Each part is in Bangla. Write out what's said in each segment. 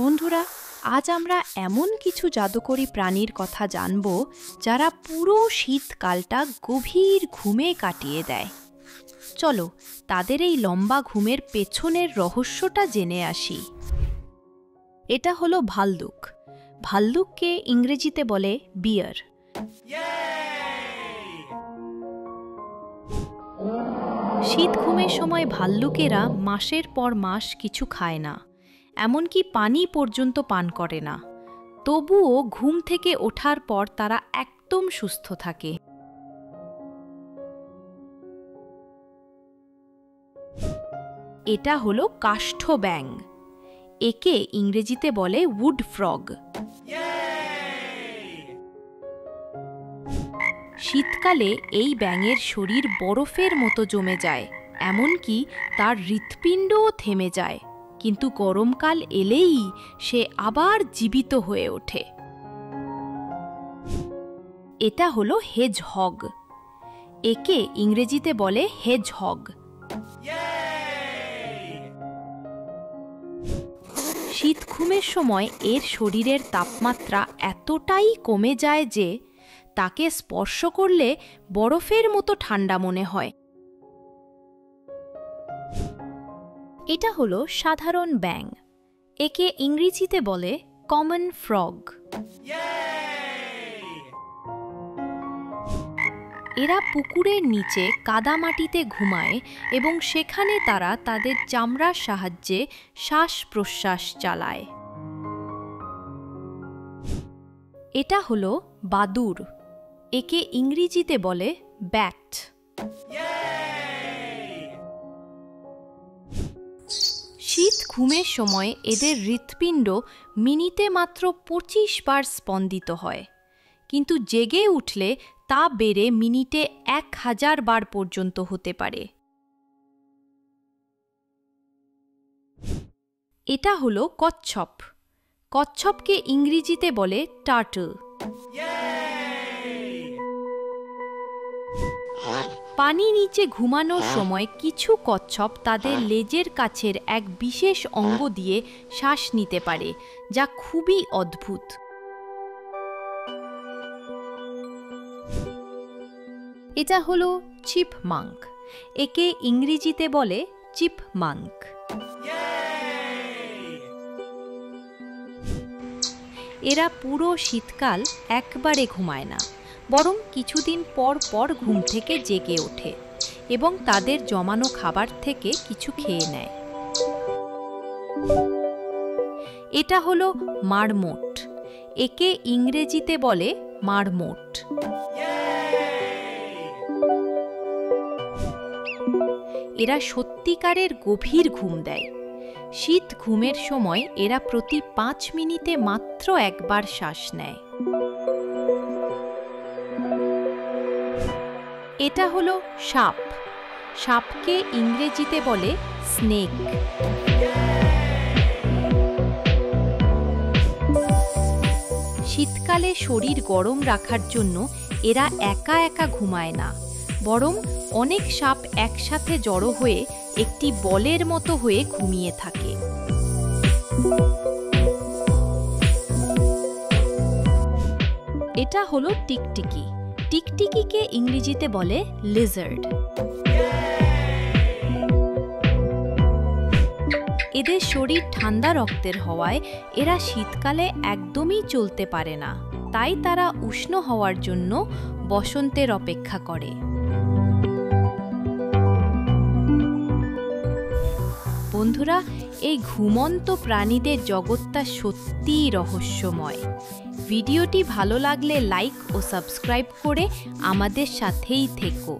বন্ধুরা, আজ আমরা এমন কিছু জাদুকরী প্রাণীর কথা জানব যারা পুরো শীতকালটা গভীর ঘুমে কাটিয়ে দেয়। চলো তাদের এই লম্বা ঘুমের পেছনের রহস্যটা জেনে আসি। এটা হলো ভাল্লুক। ভাল্লুককে ইংরেজিতে বলে বিয়ার। শীত ঘুমের সময় ভাল্লুকেরা মাসের পর মাস কিছু খায় না, এমনকি পানি পর্যন্ত পান করে না। তবুও ঘুম থেকে ওঠার পর তারা একদম সুস্থ থাকে। এটা হলো কাষ্ঠ ব্যাঙ। একে ইংরেজিতে বলে উড ফ্রগ। শীতকালে এই ব্যাঙের শরীর বরফের মতো জমে যায়, এমনকি তার হৃৎপিণ্ডও থেমে যায়। কিন্তু গরমকাল এলেই সে আবার জীবিত হয়ে ওঠে। এটা হলো হেজহগ। একে ইংরেজিতে বলে হেজহগ। শীত ঘুমের সময় এর শরীরের তাপমাত্রা এতটাই কমে যায় যে তাকে স্পর্শ করলে বরফের মতো ঠান্ডা মনে হয়। এটা হলো সাধারণ ব্যাঙ। একে ইংরেজিতে বলে কমন ফ্রগ। এরা পুকুরের নিচে কাদামাটিতে ঘুমায় এবং সেখানে তারা তাদের চামড়ার সাহায্যে শ্বাস প্রশ্বাস চালায়। এটা হলো বাদুড়। একে ইংরেজিতে বলে ব্যাট। শীত ঘুমের সময় এদের হৃৎপিণ্ড মিনিটে মাত্র 25 বার স্পন্দিত হয়, কিন্তু জেগে উঠলে তা বেড়ে মিনিটে 1000 বার পর্যন্ত হতে পারে। এটা হলো কচ্ছপ। কচ্ছপকে ইংরেজিতে বলে টার্টল। পানি নিচে ঘুমানোর সময় কিছু কচ্ছপ তাদের লেজের কাছের এক বিশেষ অঙ্গ দিয়ে শ্বাস নিতে পারে, যা খুবই অদ্ভুত। এটা হলো চিপমাঙ্ক। একে ইংরেজিতে বলে চিপমাঙ্ক। এরা পুরো শীতকাল একবারে ঘুমায় না, বরং কিছুদিন পর পর ঘুম থেকে জেগে ওঠে এবং তাদের জমানো খাবার থেকে কিছু খেয়ে নেয়। এটা হলো মারমোট। একে ইংরেজিতে বলে মারমোট। এরা সত্যিকারের গভীর ঘুম দেয়। শীত ঘুমের সময় এরা প্রতি 5 মিনিটে মাত্র একবার শ্বাস নেয়। এটা হলো সাপ। সাপকে ইংরেজিতে বলে স্নেক। শীতকালে শরীর গরম রাখার জন্য এরা একা একা ঘুমায় না, বরং অনেক সাপ একসাথে জড়ো হয়ে একটি বলের মতো হয়ে ঘুমিয়ে থাকে। এটা হলো টিকটিকি। টিকটিকিকে ইংরেজিতে বলে লিজার্ড। এদের শরীর ঠান্ডা রক্তের হওয়ায় এরা শীতকালে একদমই চলতে পারে না, তাই তারা উষ্ণ হওয়ার জন্য বসন্তের অপেক্ষা করে। বন্ধুরা, এই ঘুমন্ত প্রাণীদের জগৎটা সত্যিই রহস্যময়। ভিডিওটি ভালো লাগলে লাইক ও সাবস্ক্রাইব করে আমাদের সাথেই থেকো।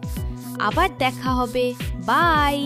আবার দেখা হবে। বাই।